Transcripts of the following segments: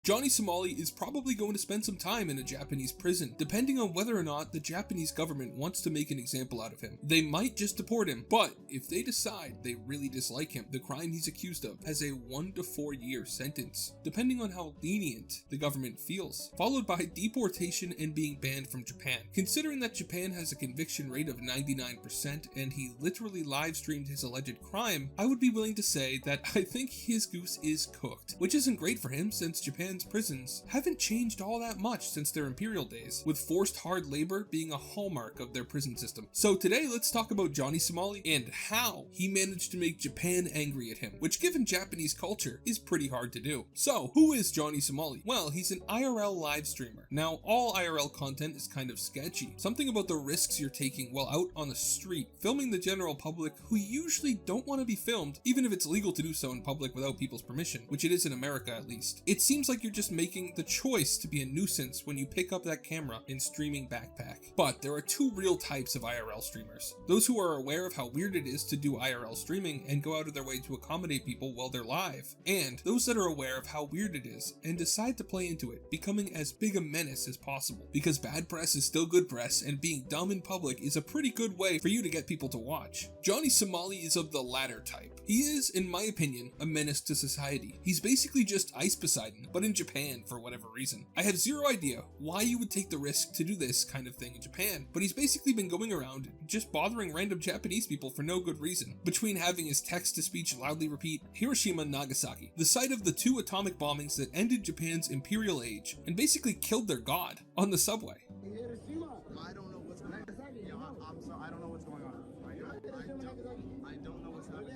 Johnny Somali is probably going to spend some time in a Japanese prison, depending on whether or not the Japanese government wants to make an example out of him. They might just deport him, but if they decide they really dislike him, the crime he's accused of has a 1 to 4 year sentence, depending on how lenient the government feels, followed by deportation and being banned from Japan. Considering that Japan has a conviction rate of 99% and he literally live streamed his alleged crime, I would be willing to say that I think his goose is cooked, which isn't great for him since Japan's prisons haven't changed all that much since their imperial days, with forced hard labor being a hallmark of their prison system. So today let's talk about Johnny Somali and how he managed to make Japan angry at him, which given Japanese culture is pretty hard to do. So who is Johnny Somali? Well, he's an IRL live streamer. Now all IRL content is kind of sketchy. Something about the risks you're taking while out on the street, filming the general public who usually don't want to be filmed, even if it's legal to do so in public without people's permission, which it is in America at least. It seems like you're just making the choice to be a nuisance when you pick up that camera in streaming backpack. But there are two real types of IRL streamers. Those who are aware of how weird it is to do IRL streaming and go out of their way to accommodate people while they're live, and those that are aware of how weird it is and decide to play into it, becoming as big a menace as possible. Because bad press is still good press, and being dumb in public is a pretty good way for you to get people to watch. Johnny Somali is of the latter type. He is, in my opinion, a menace to society. He's basically just Ice Poseidon, but in Japan for whatever reason. I have zero idea why you would take the risk to do this kind of thing in Japan, but he's basically been going around just bothering random Japanese people for no good reason, between having his text-to-speech loudly repeat Hiroshima and Nagasaki, the site of the 2 atomic bombings that ended Japan's imperial age and basically killed their god, on the subway. I don't know what's going on. Yeah, I'm sorry, I don't know what's going on. I don't know what's happening.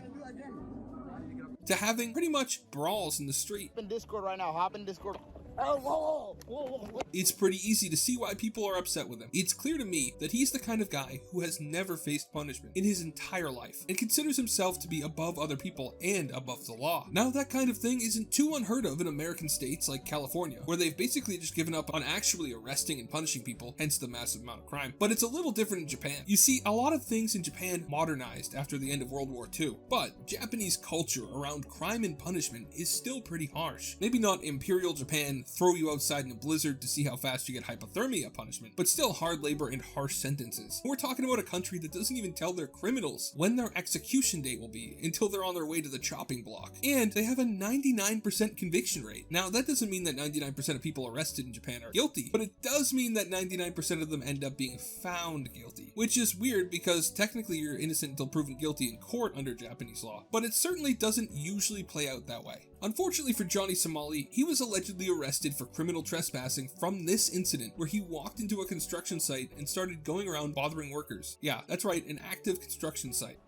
To having pretty much brawls in the street. Hop in Discord right now. Hop in Discord. Oh, whoa. It's pretty easy to see why people are upset with him. It's clear to me that he's the kind of guy who has never faced punishment in his entire life and considers himself to be above other people and above the law. Now that kind of thing isn't too unheard of in American states like California, where they've basically just given up on actually arresting and punishing people, hence the massive amount of crime. But it's a little different in Japan. You see, a lot of things in Japan modernized after the end of World War II, but Japanese culture around crime and punishment is still pretty harsh. Maybe not Imperial Japan throw you outside in a blizzard to see how fast you get hypothermia punishment, but still hard labor and harsh sentences. We're talking about a country that doesn't even tell their criminals when their execution date will be until they're on their way to the chopping block. And they have a 99% conviction rate. Now that doesn't mean that 99% of people arrested in Japan are guilty, but it does mean that 99% of them end up being found guilty, which is weird because technically you're innocent until proven guilty in court under Japanese law, but it certainly doesn't usually play out that way. Unfortunately for Johnny Somali, he was allegedly arrested for criminal trespassing from this incident where he walked into a construction site and started going around bothering workers. Yeah, that's right, an active construction site.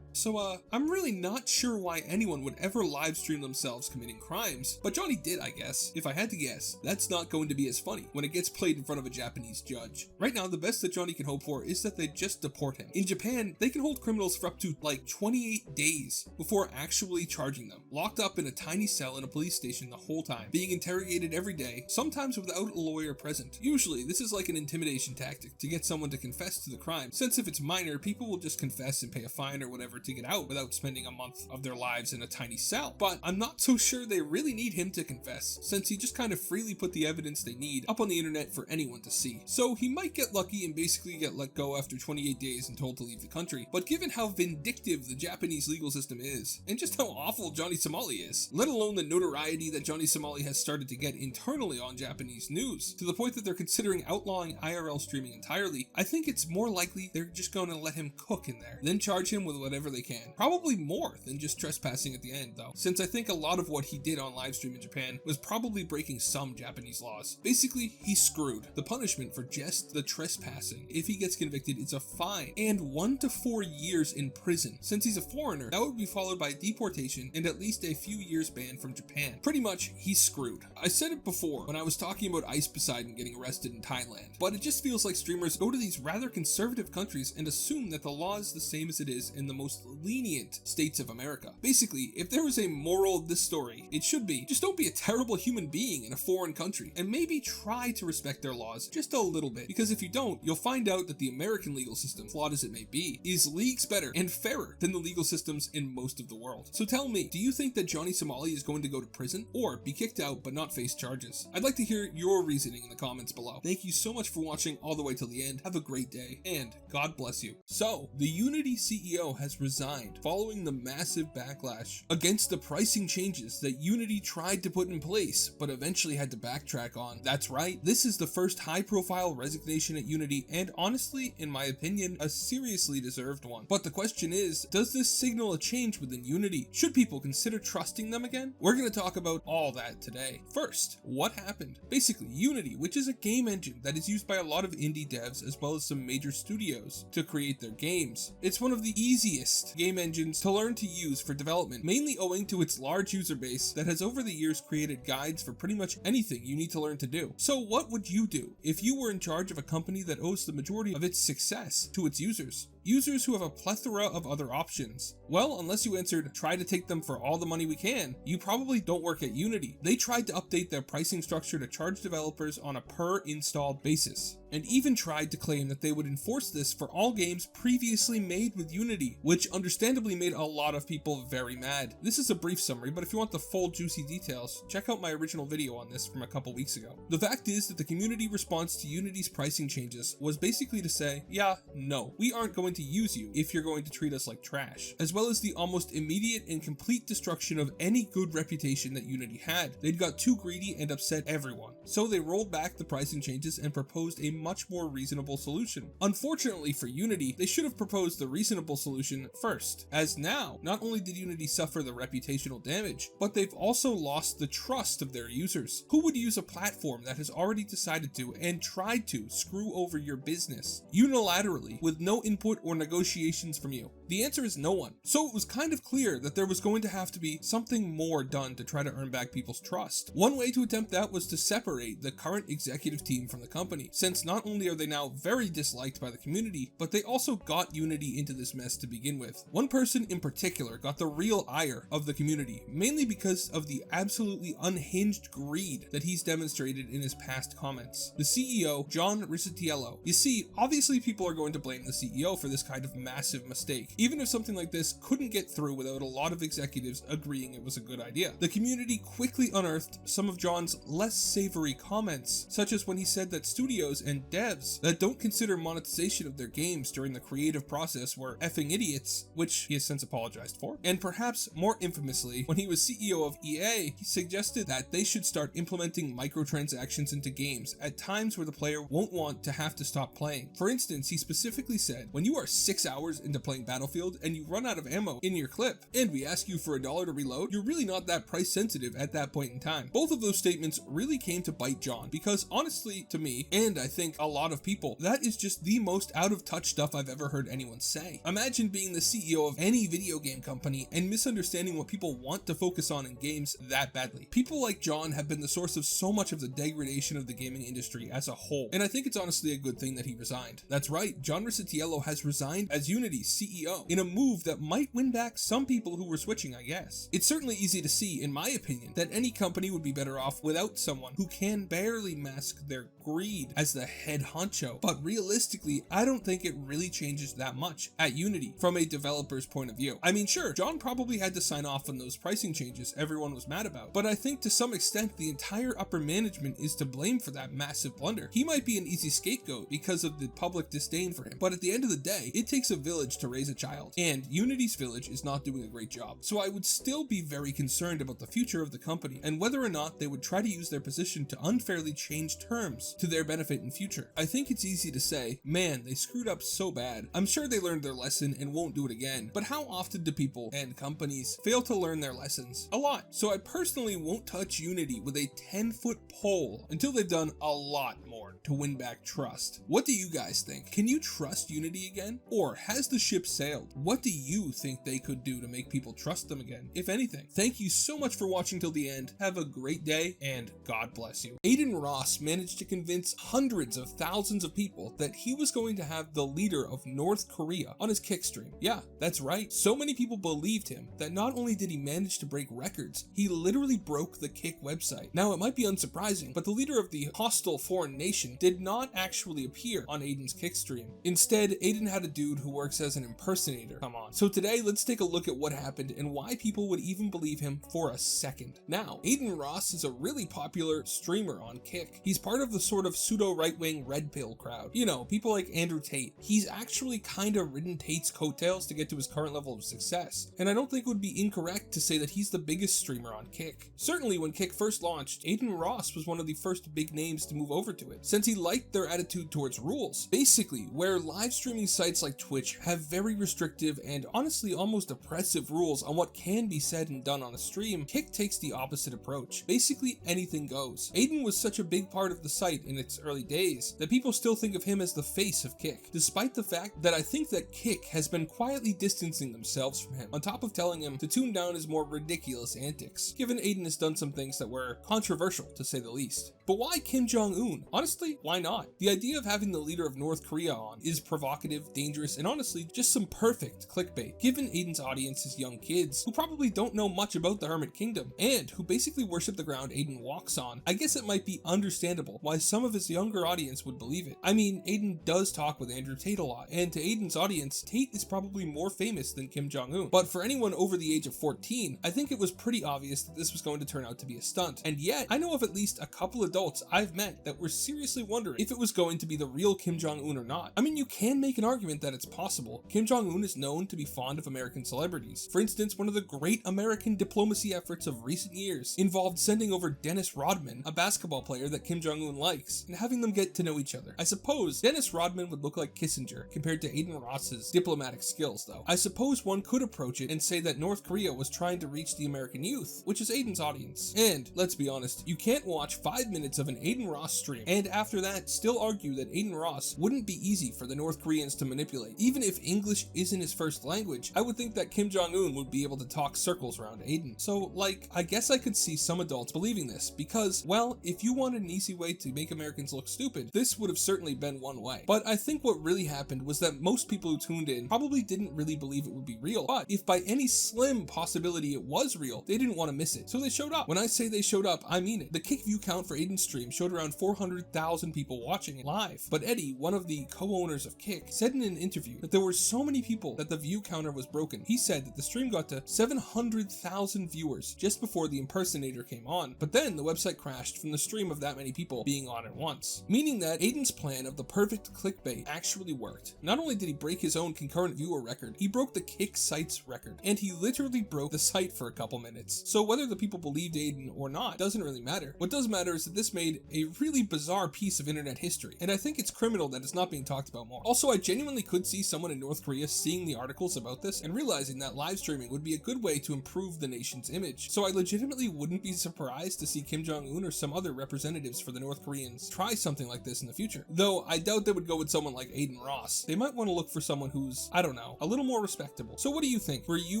So I'm really not sure why anyone would ever live stream themselves committing crimes, but Johnny did, I guess. If I had to guess, that's not going to be as funny when it gets played in front of a Japanese judge. Right now, the best that Johnny can hope for is that they just deport him. In Japan, they can hold criminals for up to like 28 days before actually charging them, locked up in a tiny cell in a police station the whole time, being interrogated every day, sometimes without a lawyer present. Usually, this is like an intimidation tactic to get someone to confess to the crime, since if it's minor, people will just confess and pay a fine or whatever to get out without spending a month of their lives in a tiny cell. But I'm not so sure they really need him to confess, since he just kind of freely put the evidence they need up on the internet for anyone to see. So he might get lucky and basically get let go after 28 days and told to leave the country. But given how vindictive the Japanese legal system is, and just how awful Johnny Somali is, let alone the notoriety that Johnny Somali has started to get internally on Japanese news, to the point that they're considering outlawing IRL streaming entirely, I think it's more likely they're just going to let him cook in there, then charge him with whatever they they can. Probably more than just trespassing at the end though, since I think a lot of what he did on livestream in Japan was probably breaking some Japanese laws. Basically, he's screwed. The punishment for just the trespassing, if he gets convicted, is a fine and 1 to 4 years in prison. Since he's a foreigner, that would be followed by deportation and at least a few years banned from Japan. Pretty much, he's screwed. I said it before when I was talking about Ice Poseidon getting arrested in Thailand, but it just feels like streamers go to these rather conservative countries and assume that the law is the same as it is in the most lenient states of America. Basically, if there was a moral of this story, it should be, just don't be a terrible human being in a foreign country, and maybe try to respect their laws just a little bit, because if you don't, you'll find out that the American legal system, flawed as it may be, is leagues better and fairer than the legal systems in most of the world. So tell me, do you think that Johnny Somali is going to go to prison, or be kicked out but not face charges? I'd like to hear your reasoning in the comments below. Thank you so much for watching all the way till the end. Have a great day, and God bless you. So, the Unity CEO has resigned following the massive backlash against the pricing changes that Unity tried to put in place, but eventually had to backtrack on. That's right, this is the first high-profile resignation at Unity, and honestly, in my opinion, a seriously deserved one. But the question is, does this signal a change within Unity? Should people consider trusting them again? We're going to talk about all that today. First, what happened? Basically, Unity, which is a game engine that is used by a lot of indie devs as well as some major studios to create their games. It's one of the easiest game engines to learn to use for development, mainly owing to its large user base that has over the years created guides for pretty much anything you need to learn to do. So what would you do if you were in charge of a company that owes the majority of its success to its users? Users who have a plethora of other options. Well, unless you answered, try to take them for all the money we can, you probably don't work at Unity. They tried to update their pricing structure to charge developers on a per installed basis, and even tried to claim that they would enforce this for all games previously made with Unity, which understandably made a lot of people very mad. This is a brief summary, but if you want the full juicy details, check out my original video on this from a couple weeks ago. The fact is that the community response to Unity's pricing changes was basically to say, yeah, no, we aren't going to use you if you're going to treat us like trash, as well as the almost immediate and complete destruction of any good reputation that Unity had. They'd got too greedy and upset everyone, so they rolled back the pricing changes and proposed a much more reasonable solution. Unfortunately for Unity, they should have proposed the reasonable solution first, as now, not only did Unity suffer the reputational damage, but they've also lost the trust of their users. Who would use a platform that has already decided to and tried to screw over your business unilaterally with no input or negotiations from you? The answer is no one. So it was kind of clear that there was going to have to be something more done to try to earn back people's trust. One way to attempt that was to separate the current executive team from the company, since not only are they now very disliked by the community, but they also got Unity into this mess to begin with. One person in particular got the real ire of the community, mainly because of the absolutely unhinged greed that he's demonstrated in his past comments. The CEO, John Risitiello. You see, obviously people are going to blame the CEO for this kind of massive mistake, even if something like this couldn't get through without a lot of executives agreeing it was a good idea. The community quickly unearthed some of John's less savory comments, such as when he said that studios and devs that don't consider monetization of their games during the creative process were effing idiots, which he has since apologized for. And perhaps more infamously, when he was CEO of EA, he suggested that they should start implementing microtransactions into games at times where the player won't want to have to stop playing. For instance, he specifically said, when you are 6 hours into playing Battlefield and you run out of ammo in your clip, and we ask you for $1 to reload, you're really not that price sensitive at that point in time. Both of those statements really came to bite John, because honestly, to me, and I think a lot of people, that is just the most out of touch stuff I've ever heard anyone say. Imagine being the CEO of any video game company and misunderstanding what people want to focus on in games that badly. People like John have been the source of so much of the degradation of the gaming industry as a whole, and I think it's honestly a good thing that he resigned. That's right, John Risitiello has resigned as Unity's CEO in a move that might win back some people who were switching, I guess. It's certainly easy to see, in my opinion, that any company would be better off without someone who can barely mask their greed as the head honcho, but realistically, I don't think it really changes that much at Unity from a developer's point of view. I mean, sure, John probably had to sign off on those pricing changes everyone was mad about, but I think to some extent the entire upper management is to blame for that massive blunder. He might be an easy scapegoat because of the public disdain for him, but at the end of the day, it takes a village to raise a child. child, and Unity's village is not doing a great job. So I would still be very concerned about the future of the company and whether or not they would try to use their position to unfairly change terms to their benefit in future. I think it's easy to say, man, they screwed up so bad. I'm sure they learned their lesson and won't do it again, but how often do people and companies fail to learn their lessons? A lot. So I personally won't touch Unity with a 10-foot pole until they've done a lot more to win back trust. What do you guys think? Can you trust Unity again? Or has the ship sailed? What do you think they could do to make people trust them again, if anything? Thank you so much for watching till the end. Have a great day, and God bless you. Adin Ross managed to convince hundreds of thousands of people that he was going to have the leader of North Korea on his Kick stream. Yeah, that's right. So many people believed him that not only did he manage to break records, he literally broke the Kick website. Now, it might be unsurprising, but the leader of the hostile foreign nation did not actually appear on Adin's Kick stream. Instead, Adin had a dude who works as an impersonator come on. So today, let's take a look at what happened and why people would even believe him for a second. Now, Adin Ross is a really popular streamer on Kick. He's part of the sort of pseudo right-wing red pill crowd. You know, people like Andrew Tate. He's actually kinda ridden Tate's coattails to get to his current level of success, and I don't think it would be incorrect to say that he's the biggest streamer on Kick. Certainly when Kick first launched, Adin Ross was one of the first big names to move over to it, since he liked their attitude towards rules. Basically, where live streaming sites like Twitch have very restrictive and honestly almost oppressive rules on what can be said and done on a stream, Kick takes the opposite approach. Basically anything goes. Adin was such a big part of the site in its early days that people still think of him as the face of Kick, despite the fact that I think that Kick has been quietly distancing themselves from him, on top of telling him to tune down his more ridiculous antics, given Adin has done some things that were controversial to say the least. But why Kim Jong Un? Honestly, why not? The idea of having the leader of North Korea on is provocative, dangerous, and honestly just some perfect clickbait, given Adin's audience is young kids who probably don't know much about the Hermit Kingdom and who basically worship the ground Adin walks on. I guess it might be understandable why some of his younger audience would believe it. I mean, Adin does talk with Andrew Tate a lot, and to Adin's audience, Tate is probably more famous than Kim Jong Un. But for anyone over the age of 14, I think it was pretty obvious that this was going to turn out to be a stunt. And yet, I know of at least a couple adults I've met that were seriously wondering if it was going to be the real Kim Jong Un or not. I mean, you can make an argument that it's possible. Kim Jong Un is known to be fond of American celebrities. For instance, one of the great American diplomacy efforts of recent years involved sending over Dennis Rodman, a basketball player that Kim Jong Un likes, and having them get to know each other. I suppose Dennis Rodman would look like Kissinger compared to Adin Ross's diplomatic skills, though. I suppose one could approach it and say that North Korea was trying to reach the American youth, which is Adin's audience. And let's be honest, you can't watch 5 minutes of an Adin Ross stream and after that still argue that Adin Ross wouldn't be easy for the North Koreans to manipulate. Even if English isn't his first language, I would think that Kim Jong Un would be able to talk circles around Adin. So, like, I guess I could see some adults believing this because, well, if you wanted an easy way to make Americans look stupid, this would have certainly been one way. But I think what really happened was that most people who tuned in probably didn't really believe it would be real, but if by any slim possibility it was real, they didn't want to miss it, so they showed up. When I say they showed up, I mean it. The Kick view count for Adin's stream showed around 400,000 people watching it live, but Eddie, one of the co-owners of Kick, said in an interview that there were so many people that the view counter was broken. He said that the stream got to 700,000 viewers just before the impersonator came on, but then the website crashed from the stream of that many people being on at once, meaning that Adin's plan of the perfect clickbait actually worked. Not only did he break his own concurrent viewer record, he broke the Kick site's record, and he literally broke the site for a couple minutes. So whether the people believed Adin or not doesn't really matter. What does matter is that this made a really bizarre piece of internet history, and I think it's criminal that it's not being talked about more. Also, I genuinely could see someone in North Korea seeing the articles about this and realizing that live streaming would be a good way to improve the nation's image. So I legitimately wouldn't be surprised to see Kim Jong Un or some other representatives for the North Koreans try something like this in the future. Though I doubt they would go with someone like Adin Ross. They might want to look for someone who's, I don't know, a little more respectable. So what do you think? Were you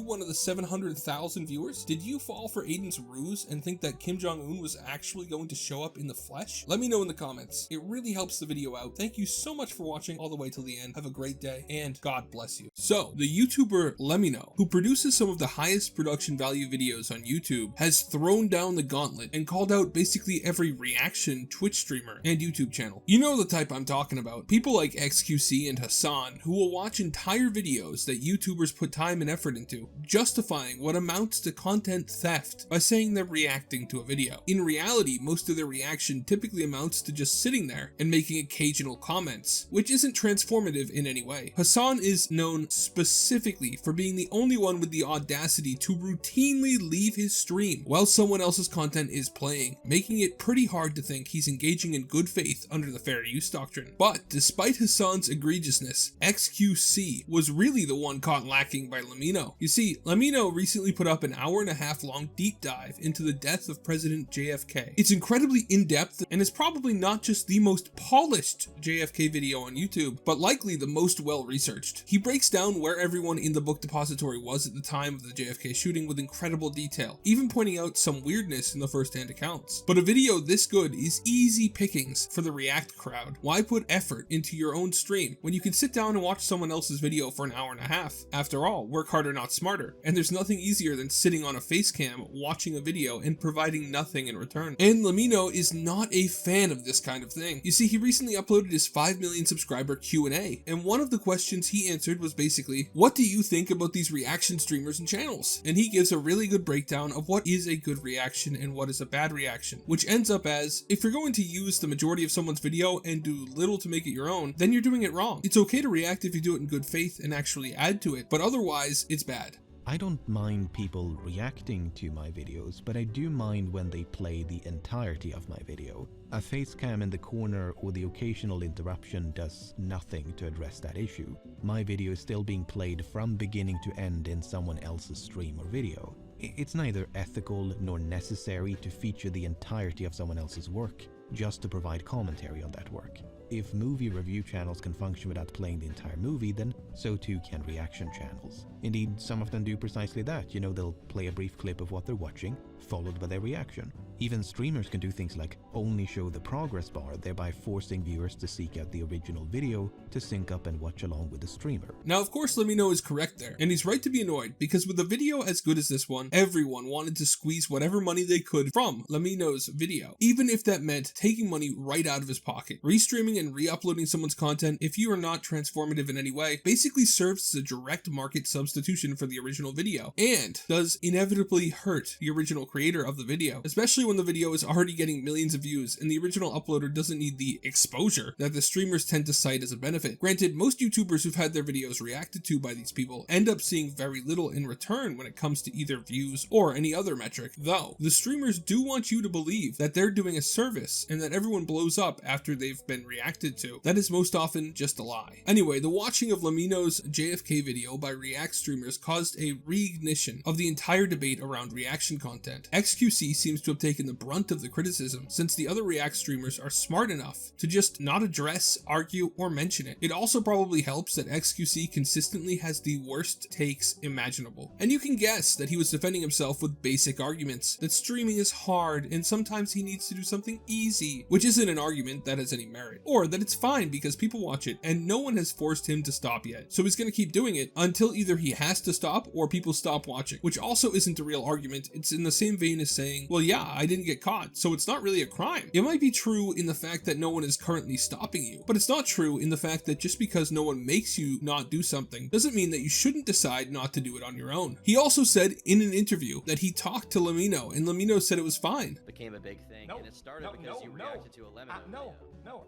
one of the 700,000 viewers? Did you fall for Adin's ruse and think that Kim Jong Un was actually going to show up in the flesh? Let me know in the comments. It really helps the video out. Thank you so much for watching all the way till the end. Have a great day and God bless you. So the YouTuber LEMMiNO, who produces some of the highest production value videos on YouTube, has thrown down the gauntlet and called out basically every reaction Twitch streamer and YouTube channel. You know the type I'm talking about. People like XQC and Hasan, who will watch entire videos that YouTubers put time and effort into, justifying what amounts to content theft by saying they're reacting to a video. In reality, most of their reaction typically amounts to just sitting there and making occasional comments, which isn't transformative in any way. Hasan is known specifically for being the only one with the audacity to routinely leave his stream while someone else's content is playing, making it pretty hard to think he's engaging in good faith under the fair use doctrine. But despite Hasan's egregiousness, XQC was really the one caught lacking by LEMMiNO. You see, LEMMiNO recently put up an hour-and-a-half long deep dive into the death of President JFK. It's incredibly in-depth and is probably not just the most polished JFK video on YouTube, but likely the most well-researched. He breaks down where everyone in the book depository was at the time of the JFK shooting with incredible detail, even pointing out some weirdness in the first-hand accounts. But a video this good is easy pickings for the React crowd. Why put effort into your own stream when you can sit down and watch someone else's video for an hour and a half? After all, work harder, not smarter. And there's nothing easier than sitting on a face cam, watching a video, and providing nothing in return. And LEMMiNO is not a fan of this kind of thing. You see, he recently uploaded his 5 million subscriber Q&A, and one of the questions he answered was basically, what do you think about these reaction streamers and channels? And he gives a really good breakdown of what is a good reaction and what is a bad reaction, which ends up as, if you're going to use the majority of someone's video and do little to make it your own, then you're doing it wrong. It's okay to react if you do it in good faith and actually add to it, but otherwise, it's bad. I don't mind people reacting to my videos, but I do mind when they play the entirety of my video. A face cam in the corner or the occasional interruption does nothing to address that issue. My video is still being played from beginning to end in someone else's stream or video. It's neither ethical nor necessary to feature the entirety of someone else's work, just to provide commentary on that work. If movie review channels can function without playing the entire movie, then so too can reaction channels. Indeed, some of them do precisely that. You know, they'll play a brief clip of what they're watching, followed by their reaction. Even streamers can do things like only show the progress bar, thereby forcing viewers to seek out the original video to sync up and watch along with the streamer. Now, of course, LEMMiNO is correct there, and he's right to be annoyed, because with a video as good as this one, everyone wanted to squeeze whatever money they could from LEMMiNO's video, even if that meant taking money right out of his pocket. Restreaming and re-uploading someone's content, if you are not transformative in any way, basically serves as a direct market substitution for the original video, and does inevitably hurt the original creator of the video, especially when the video is already getting millions of views and the original uploader doesn't need the exposure that the streamers tend to cite as a benefit. Granted, most YouTubers who've had their videos reacted to by these people end up seeing very little in return when it comes to either views or any other metric, though the streamers do want you to believe that they're doing a service and that everyone blows up after they've been reacted to. That is most often just a lie. Anyway, the watching of LEMMiNO's JFK video by React streamers caused a reignition of the entire debate around reaction content. XQC seems to have taken the brunt of the criticism, since the other React streamers are smart enough to just not address, argue, or mention it. It also probably helps that XQC consistently has the worst takes imaginable. And you can guess that he was defending himself with basic arguments, that streaming is hard and sometimes he needs to do something easy, which isn't an argument that has any merit. Or that it's fine because people watch it and no one has forced him to stop yet. So he's gonna keep doing it until either he has to stop or people stop watching, which also isn't a real argument. It's in the same vein as saying, well, yeah, I didn't get caught, so it's not really a crime. It might be true in the fact that no one is currently stopping you, but it's not true in the fact that just because no one makes you not do something doesn't mean that you shouldn't decide not to do it on your own. He also said in an interview that he talked to LEMMiNO and LEMMiNO said it was fine. Became a big thing, and it started because you reacted to a LEMMiNO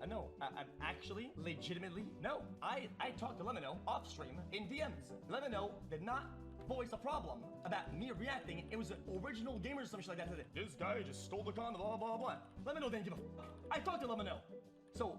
video. Actually, legitimately, no. I talked to LEMMiNO off stream in DMs. LEMMiNO did not voice a problem about me reacting. It was an original gamer or some shit like that. This guy just stole the con, blah, blah, blah. LEMMiNO didn't give a f. I talked to LEMMiNO. So,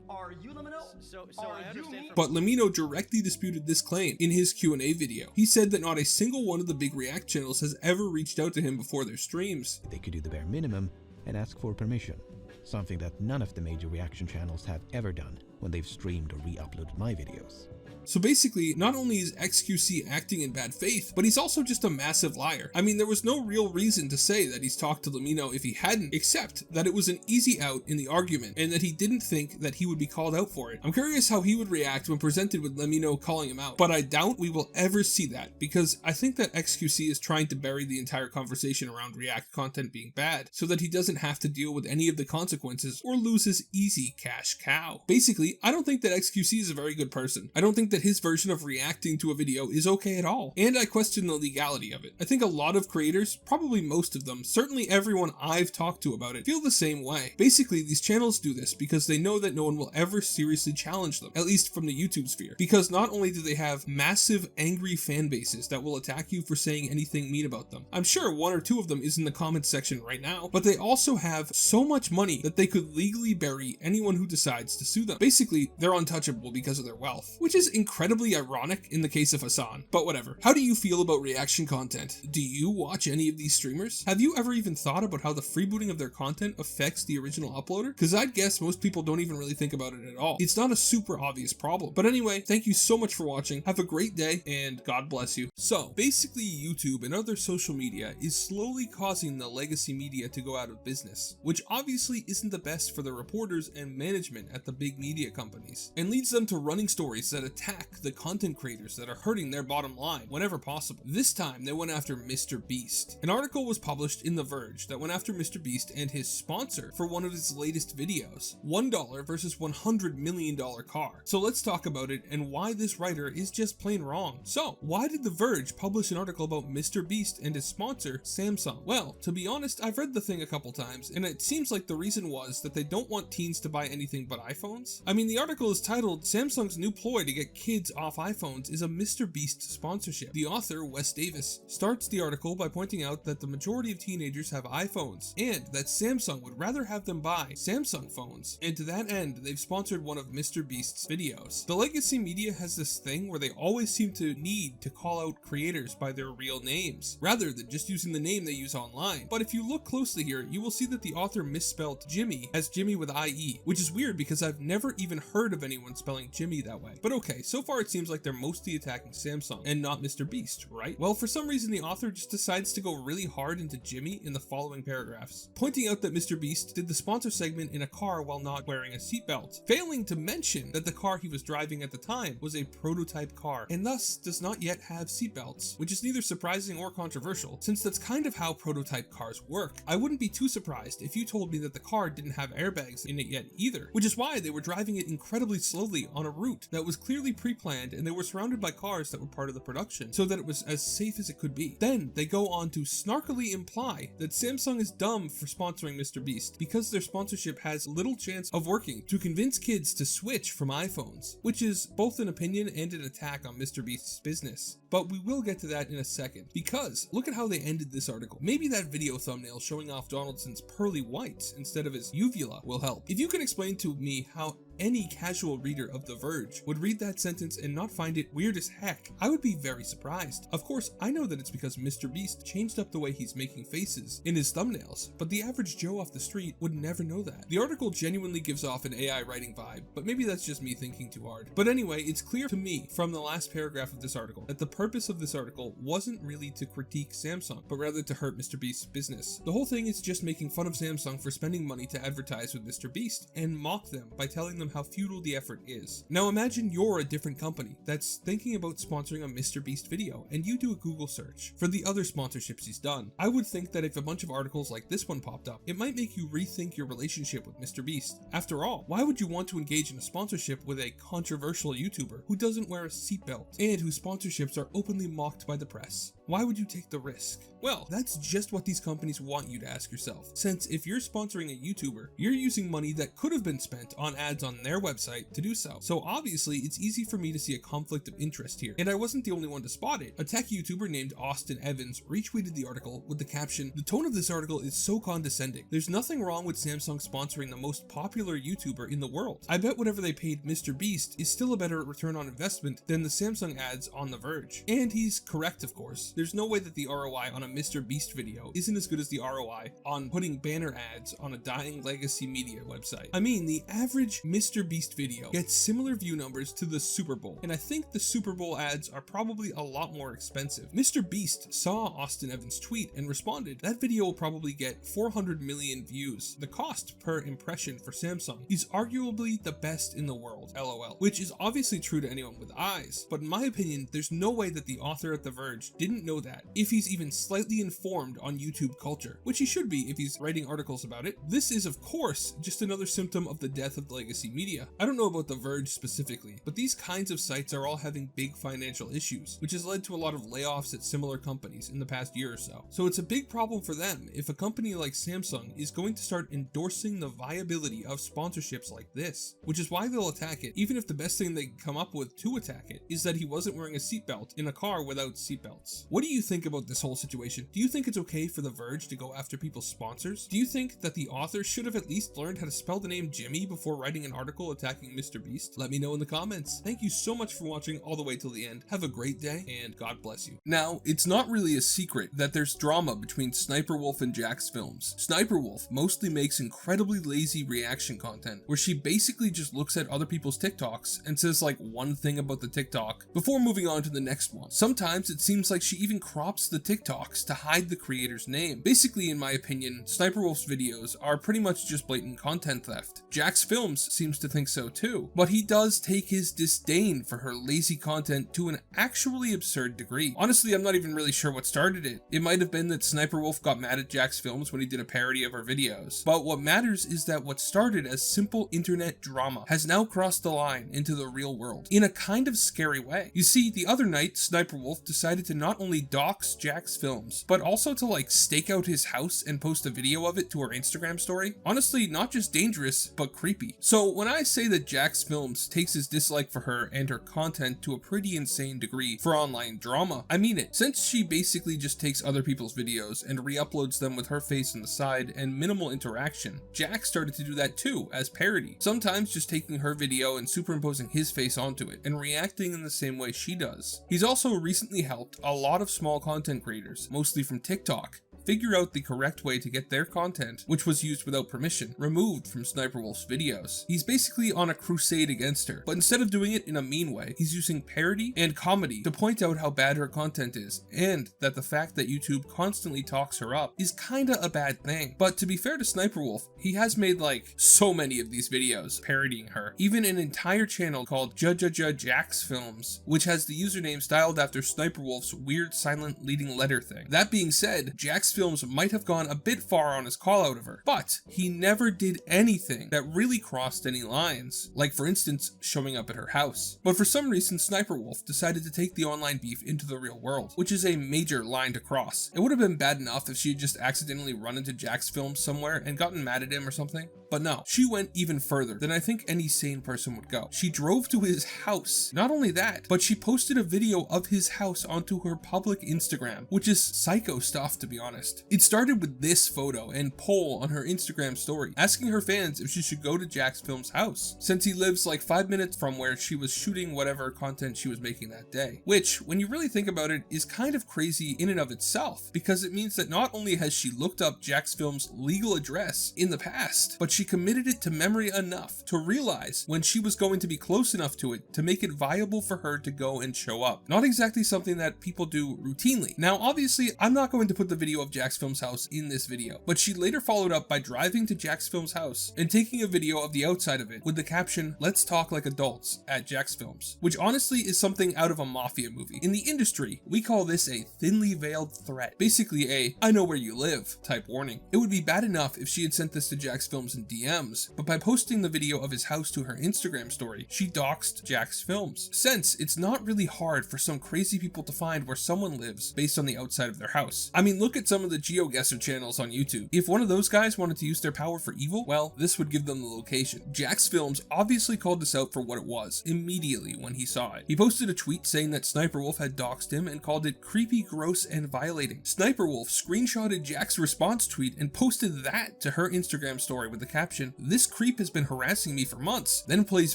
are you LEMMiNO? So I understand. But LEMMiNO directly disputed this claim in his Q&A video. He said that not a single one of the big React channels has ever reached out to him before their streams. They could do the bare minimum and ask for permission, something that none of the major reaction channels have ever done when they've streamed or re-uploaded my videos. So basically, not only is XQC acting in bad faith, but he's also just a massive liar. I mean, there was no real reason to say that he's talked to LEMMiNO if he hadn't, except that it was an easy out in the argument, and that he didn't think that he would be called out for it. I'm curious how he would react when presented with LEMMiNO calling him out, but I doubt we will ever see that, because I think that XQC is trying to bury the entire conversation around React content being bad, so that he doesn't have to deal with any of the consequences or lose his easy cash cow. Basically, I don't think that XQC is a very good person. I don't think that that his version of reacting to a video is okay at all, and I question the legality of it. I think a lot of creators, probably most of them, certainly everyone I've talked to about it, feel the same way. Basically, these channels do this because they know that no one will ever seriously challenge them, at least from the YouTube sphere, because not only do they have massive angry fan bases that will attack you for saying anything mean about them. I'm sure one or two of them is in the comments section right now, but they also have so much money that they could legally bury anyone who decides to sue them. Basically, they're untouchable because of their wealth, which is incredibly ironic in the case of Hasan, but whatever. How do you feel about reaction content? Do you watch any of these streamers? Have you ever even thought about how the freebooting of their content affects the original uploader? Because I'd guess most people don't even really think about it at all. It's not a super obvious problem. But anyway, thank you so much for watching. Have a great day, and God bless you. So, basically YouTube and other social media is slowly causing the legacy media to go out of business, which obviously isn't the best for the reporters and management at the big media companies, and leads them to running stories that attack the content creators that are hurting their bottom line whenever possible. This time they went after MrBeast. An article was published in The Verge that went after MrBeast and his sponsor for one of his latest videos, $1 versus $100 million car. So let's talk about it and why this writer is just plain wrong. So why did The Verge publish an article about MrBeast and his sponsor, Samsung? Well, to be honest, I've read the thing a couple times, and it seems like the reason was that they don't want teens to buy anything but iPhones. I mean, the article is titled, Samsung's new ploy to get kids off iPhones is a MrBeast sponsorship. The author, Wes Davis, starts the article by pointing out that the majority of teenagers have iPhones, and that Samsung would rather have them buy Samsung phones, and to that end, they've sponsored one of MrBeast's videos. The legacy media has this thing where they always seem to need to call out creators by their real names, rather than just using the name they use online. But if you look closely here, you will see that the author misspelled Jimmy as Jimmy with IE, which is weird because I've never even heard of anyone spelling Jimmy that way. But okay, so far it seems like they're mostly attacking Samsung and not MrBeast, right? Well, for some reason the author just decides to go really hard into Jimmy in the following paragraphs, pointing out that MrBeast did the sponsor segment in a car while not wearing a seatbelt, failing to mention that the car he was driving at the time was a prototype car and thus does not yet have seatbelts, which is neither surprising or controversial, since that's kind of how prototype cars work. I wouldn't be too surprised if you told me that the car didn't have airbags in it yet either, which is why they were driving it incredibly slowly on a route that was clearly pre-planned, and they were surrounded by cars that were part of the production so that it was as safe as it could be. Then they go on to snarkily imply that Samsung is dumb for sponsoring MrBeast because their sponsorship has little chance of working to convince kids to switch from iPhones, which is both an opinion and an attack on MrBeast's business. But we will get to that in a second, because look at how they ended this article. Maybe that video thumbnail showing off Donaldson's pearly whites instead of his uvula will help. If you can explain to me how any casual reader of The Verge would read that sentence and not find it weird as heck, I would be very surprised. Of course, I know that it's because MrBeast changed up the way he's making faces in his thumbnails, but the average Joe off the street would never know that. The article genuinely gives off an AI writing vibe, but maybe that's just me thinking too hard. But anyway, it's clear to me from the last paragraph of this article that the purpose of this article wasn't really to critique Samsung, but rather to hurt MrBeast's business. The whole thing is just making fun of Samsung for spending money to advertise with MrBeast and mock them by telling them how futile the effort is. Now imagine you're a different company that's thinking about sponsoring a MrBeast video, and you do a Google search for the other sponsorships he's done. I would think that if a bunch of articles like this one popped up, it might make you rethink your relationship with MrBeast. After all, why would you want to engage in a sponsorship with a controversial YouTuber who doesn't wear a seatbelt and whose sponsorships are openly mocked by the press? Why would you take the risk? Well, that's just what these companies want you to ask yourself, since if you're sponsoring a YouTuber, you're using money that could have been spent on ads on their website to do so. So obviously, it's easy for me to see a conflict of interest here, and I wasn't the only one to spot it. A tech YouTuber named Austin Evans retweeted the article with the caption, "The tone of this article is so condescending. There's nothing wrong with Samsung sponsoring the most popular YouTuber in the world. I bet whatever they paid MrBeast is still a better return on investment than the Samsung ads on The Verge." And he's correct, of course. There's no way that the ROI on a MrBeast video isn't as good as the ROI on putting banner ads on a dying legacy media website. I mean, the average MrBeast video gets similar view numbers to the Super Bowl, and I think the Super Bowl ads are probably a lot more expensive. MrBeast saw Austin Evans' tweet and responded, "That video will probably get 400 million views. The cost per impression for Samsung is arguably the best in the world, LOL," which is obviously true to anyone with eyes, but in my opinion, there's no way that the author at The Verge didn't know that, if he's even slightly informed on YouTube culture, which he should be if he's writing articles about it. This is, of course, just another symptom of the death of legacy media. I don't know about The Verge specifically, but these kinds of sites are all having big financial issues, which has led to a lot of layoffs at similar companies in the past year or so. So it's a big problem for them if a company like Samsung is going to start endorsing the viability of sponsorships like this, which is why they'll attack it, even if the best thing they can come up with to attack it is that he wasn't wearing a seatbelt in a car without seatbelts. What do you think about this whole situation? Do you think it's okay for The Verge to go after people's sponsors? Do you think that the author should have at least learned how to spell the name Jimmy before writing an article attacking MrBeast? Let me know in the comments. Thank you so much for watching all the way till the end. Have a great day, and God bless you. Now, it's not really a secret that there's drama between SSNiperwolf and Jacksfilms. SSNiperwolf mostly makes incredibly lazy reaction content, where she basically just looks at other people's TikToks and says like one thing about the TikTok before moving on to the next one. Sometimes it seems like she even crops the TikToks to hide the creator's name. Basically, in my opinion, SSNiperwolf's videos are pretty much just blatant content theft. Jacksfilms seems to think so too, but he does take his disdain for her lazy content to an actually absurd degree. Honestly, I'm not even really sure what started it. It might have been that SSNiperwolf got mad at Jacksfilms when he did a parody of her videos. But what matters is that what started as simple internet drama has now crossed the line into the real world in a kind of scary way. You see, the other night, SSNiperwolf decided to not only dox Jacksfilms, but also to like stake out his house and post a video of it to her Instagram story. Honestly, not just dangerous, but creepy. So when I say that Jacksfilms takes his dislike for her and her content to a pretty insane degree for online drama, I mean it. Since she basically just takes other people's videos and re-uploads them with her face on the side and minimal interaction, Jack started to do that too as parody, sometimes just taking her video and superimposing his face onto it and reacting in the same way she does. He's also recently helped a lot of small content creators, mostly from TikTok, figure out the correct way to get their content, which was used without permission, removed from SSNiperwolf's videos. He's basically on a crusade against her, but instead of doing it in a mean way, he's using parody and comedy to point out how bad her content is, and that the fact that YouTube constantly talks her up is kinda a bad thing. But to be fair to SSNiperwolf, he has made like so many of these videos parodying her, even an entire channel called Jacksfilms, which has the username styled after SSNiperwolf's weird silent leading letter thing. That being said, Jacksfilms might have gone a bit far on his call out of her, but he never did anything that really crossed any lines, like for instance showing up at her house. But for some reason SSNiperwolf decided to take the online beef into the real world, which is a major line to cross. It would have been bad enough if she had just accidentally run into Jacksfilms somewhere and gotten mad at him or something, but no, she went even further than I think any sane person would go. She drove to his house. Not only that, but she posted a video of his house onto her public Instagram, which is psycho stuff to be honest. It started with this photo and poll on her Instagram story, asking her fans if she should go to Jacksfilms' house, since he lives like 5 minutes from where she was shooting whatever content she was making that day. Which, when you really think about it, is kind of crazy in and of itself, because it means that not only has she looked up Jacksfilms' legal address in the past, but she committed it to memory enough to realize when she was going to be close enough to it to make it viable for her to go and show up. Not exactly something that people do routinely. Now, obviously, I'm not going to put the video of Jacksfilms' house in this video, but she later followed up by driving to Jacksfilms' house and taking a video of the outside of it with the caption, "Let's talk like adults" at Jacksfilms, which honestly is something out of a mafia movie. In the industry, we call this a thinly veiled threat, basically a "I know where you live" type warning. It would be bad enough if she had sent this to Jacksfilms in DMs, but by posting the video of his house to her Instagram story, she doxed Jacksfilms. Since it's not really hard for some crazy people to find where someone lives based on the outside of their house. I mean, look at some of the GeoGuessr channels on YouTube. If one of those guys wanted to use their power for evil, well, this would give them the location. Jacksfilms obviously called this out for what it was immediately when he saw it. He posted a tweet saying that SSNiperwolf had doxed him and called it creepy, gross, and violating. SSNiperwolf screenshotted Jack's response tweet and posted that to her Instagram story with the caption, "This creep has been harassing me for months," then plays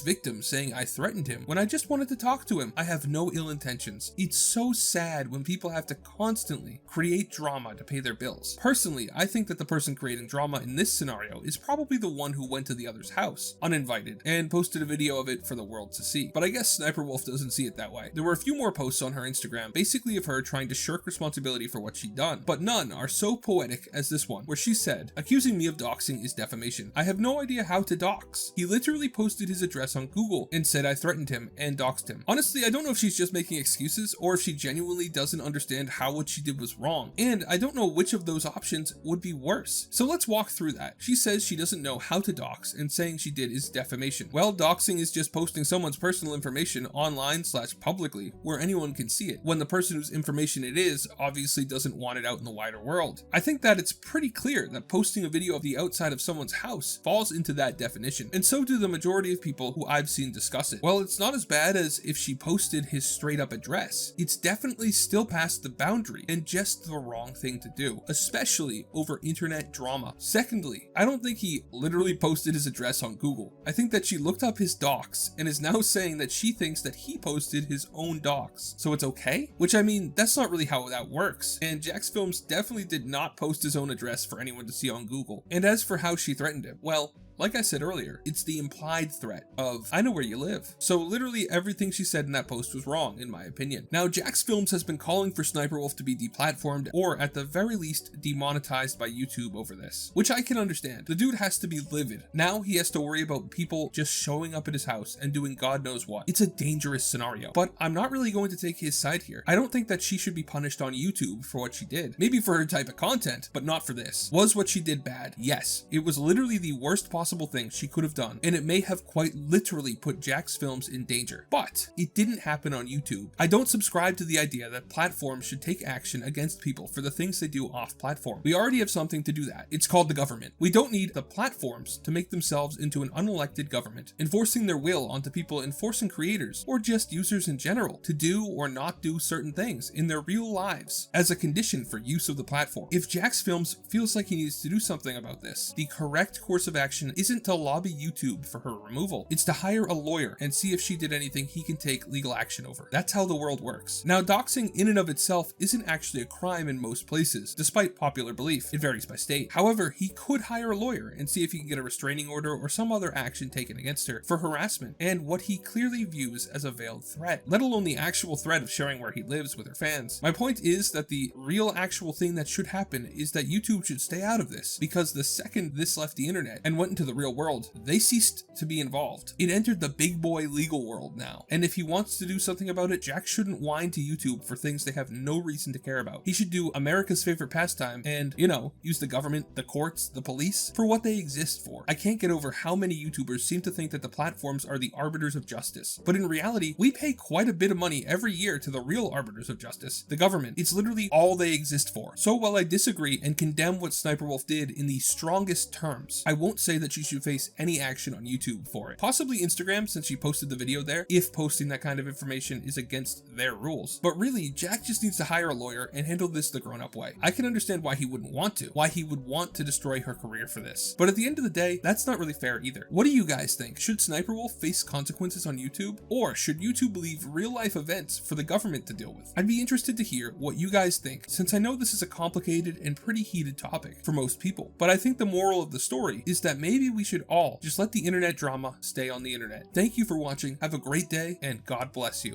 victim saying, "I threatened him when I just wanted to talk to him. I have no ill intentions." It's so sad when people have to constantly create drama to paint pay their bills. Personally, I think that the person creating drama in this scenario is probably the one who went to the other's house, uninvited, and posted a video of it for the world to see. But I guess SSSniperwolf doesn't see it that way. There were a few more posts on her Instagram, basically of her trying to shirk responsibility for what she'd done, but none are so poetic as this one, where she said, "Accusing me of doxing is defamation. I have no idea how to dox. He literally posted his address on Google and said I threatened him and doxed him." Honestly, I don't know if she's just making excuses or if she genuinely doesn't understand how what she did was wrong, and I don't know which of those options would be worse. So let's walk through that. She says she doesn't know how to dox, and saying she did is defamation. Well, doxing is just posting someone's personal information online/publicly where anyone can see it, when the person whose information it is obviously doesn't want it out in the wider world. I think that it's pretty clear that posting a video of the outside of someone's house falls into that definition, and so do the majority of people who I've seen discuss it. Well, it's not as bad as if she posted his straight up address. It's definitely still past the boundary and just the wrong thing to do, especially over internet drama. Secondly, I don't think he literally posted his address on Google. I think that she looked up his docs and is now saying that she thinks that he posted his own docs, so it's okay? Which, I mean, that's not really how that works, and Jacksfilms definitely did not post his own address for anyone to see on Google. And as for how she threatened him, well, like I said earlier, it's the implied threat of, "I know where you live." So literally everything she said in that post was wrong, in my opinion. Now, Jacksfilms has been calling for SSSniperwolf to be deplatformed, or at the very least, demonetized by YouTube over this, which I can understand. The dude has to be livid. Now he has to worry about people just showing up at his house and doing God knows what. It's a dangerous scenario, but I'm not really going to take his side here. I don't think that she should be punished on YouTube for what she did. Maybe for her type of content, but not for this. Was what she did bad? Yes. It was literally the worst possible thing she could have done, and it may have quite literally put Jacksfilms in danger, but it didn't happen on YouTube. I don't subscribe to the idea that platforms should take action against people for the things they do off platform. We already have something to do that. It's called the government. We don't need the platforms to make themselves into an unelected government, enforcing their will onto people, enforcing creators, or just users in general, to do or not do certain things in their real lives as a condition for use of the platform. If Jacksfilms feels like he needs to do something about this, the correct course of action isn't to lobby YouTube for her removal. It's to hire a lawyer and see if she did anything he can take legal action over. That's how the world works. Now, doxing in and of itself isn't actually a crime in most places, despite popular belief. It varies by state. However, he could hire a lawyer and see if he can get a restraining order or some other action taken against her for harassment and what he clearly views as a veiled threat, let alone the actual threat of sharing where he lives with her fans. My point is that the real actual thing that should happen is that YouTube should stay out of this, because the second this left the internet and went into the real world, they ceased to be involved. It entered the big boy legal world now, and if he wants to do something about it, Jack shouldn't whine to YouTube for things they have no reason to care about. He should do America's favorite pastime and, you know, use the government, the courts, the police for what they exist for. I can't get over how many YouTubers seem to think that the platforms are the arbiters of justice, but in reality, we pay quite a bit of money every year to the real arbiters of justice, the government. It's literally all they exist for. So while I disagree and condemn what SSSniperwolf did in the strongest terms, I won't say that she should face any action on YouTube for it. Possibly Instagram, since she posted the video there, if posting that kind of information is against their rules. But really, Jack just needs to hire a lawyer and handle this the grown-up way. I can understand why he wouldn't want to, why he would want to destroy her career for this. But at the end of the day, that's not really fair either. What do you guys think? Should SSSniperwolf face consequences on YouTube? Or should YouTube leave real-life events for the government to deal with? I'd be interested to hear what you guys think, since I know this is a complicated and pretty heated topic for most people. But I think the moral of the story is that maybe we should all just let the internet drama stay on the internet. Thank you for watching, have a great day, and God bless you.